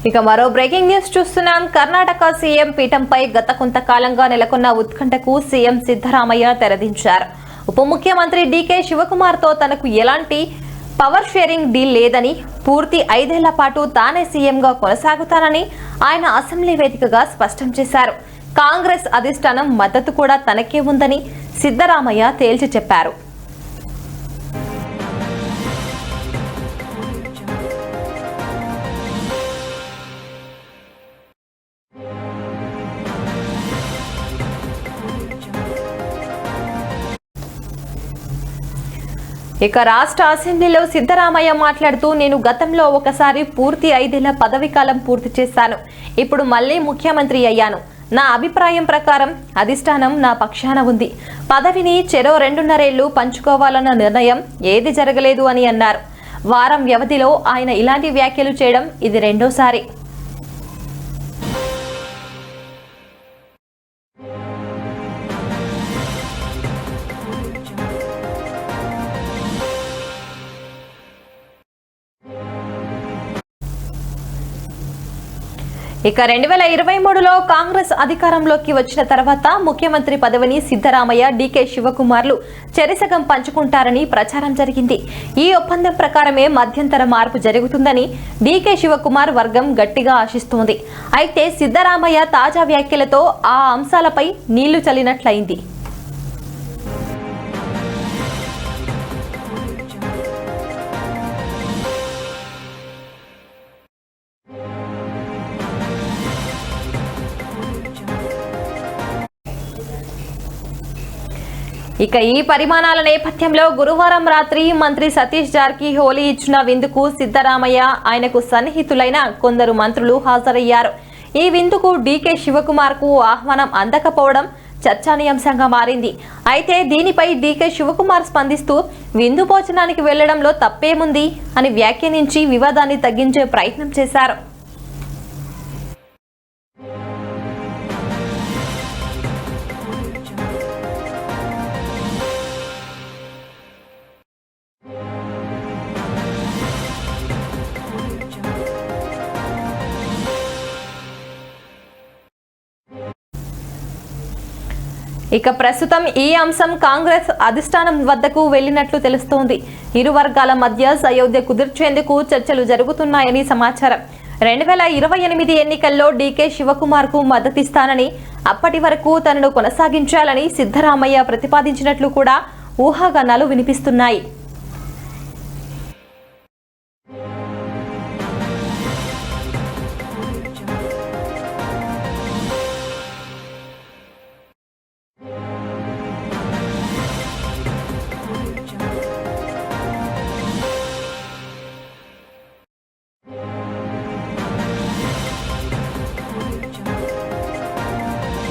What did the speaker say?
ఇక మరో breaking news చూస్తున్నాం. కర్ణాటక సీఎం పీఠంపై గత కొంతకాలంగా నెలకొన్న ఉత్కంఠకు సీఎం సిద్ధరామయ్య తెరదించారు. ఉప ముఖ్యమంత్రి డీకే శివకుమార్ తో తనకు ఎలాంటి పవర్ షేరింగ్ డీల్ లేదని, పూర్తి 5 ఏళ్ల పాటు తానే సీఎంగా కొనసాగుతానని ఆయన అసెంబ్లీ వేదికగా స్పష్టం చేశారు. కాంగ్రెస్ అధిష్టానం మద్దతు కూడా తనకే ఉందని సిద్ధరామయ్య తేల్చి చెప్పారు. ఇక రాష్ట్ర అసెంబ్లీలో సిద్ధరామయ్య మాట్లాడుతూ, నేను గతంలో ఒకసారి పూర్తి 5 ఏళ్ల పదవి కాలం పూర్తి చేశాను. ఇప్పుడు మళ్లీ ముఖ్యమంత్రి అయ్యాను. నా అభిప్రాయం ప్రకారం అధిష్టానం నా పక్షాన ఉంది. పదవిని చెరో 2.5 ఏళ్లు పంచుకోవాలన్న నిర్ణయం ఏది జరగలేదు అని అన్నారు. వారం వ్యవధిలో ఆయన ఇలాంటి వ్యాఖ్యలు చేయడం ఇది రెండోసారి. ఇక 2023లో కాంగ్రెస్ అధికారంలోకి వచ్చిన తర్వాత ముఖ్యమంత్రి పదవిని సిద్ధరామయ్య, డీకే శివకుమార్లు చెరిసగం పంచుకుంటారని ప్రచారం జరిగింది. ఈ ఒప్పందం ప్రకారమే మధ్యంతర మార్పు జరుగుతుందని డీకే శివకుమార్ వర్గం గట్టిగా ఆశిస్తోంది. అయితే సిద్ధరామయ్య తాజా వ్యాఖ్యలతో ఆ అంశాలపై నీళ్లు చల్లినట్లయింది. ఇక ఈ పరిమాణాల నేపథ్యంలో గురువారం రాత్రి మంత్రి సతీష్ జార్కిహోలీ ఇచ్చిన విందుకు సిద్ధరామయ్య, ఆయనకు సన్నిహితులైన కొందరు మంత్రులు హాజరయ్యారు. ఈ విందుకు డీకే శివకుమార్ కు ఆహ్వానం అందకపోవడం చర్చానీయాంశంగా మారింది. అయితే దీనిపై డీకే శివకుమార్ స్పందిస్తూ, విందు భోజనానికి వెళ్లడంలో తప్పేముంది అని వ్యాఖ్యానించి వివాదాన్ని తగ్గించే ప్రయత్నం చేశారు. ఇక ప్రస్తుతం ఈ అంశం కాంగ్రెస్ అధిష్టానం వద్దకు వెళ్లినట్లు తెలుస్తోంది. ఇరు వర్గాల మధ్య సయోధ్య కుదిర్చేందుకు చర్చలు జరుగుతున్నాయని సమాచారం. 2028 ఎన్నికల్లో డీకే శివకుమార్ కు మద్దతిస్తానని, అప్పటి వరకు తనను కొనసాగించాలని సిద్ధరామయ్య ప్రతిపాదించినట్లు కూడా ఊహాగానాలు వినిపిస్తున్నాయి.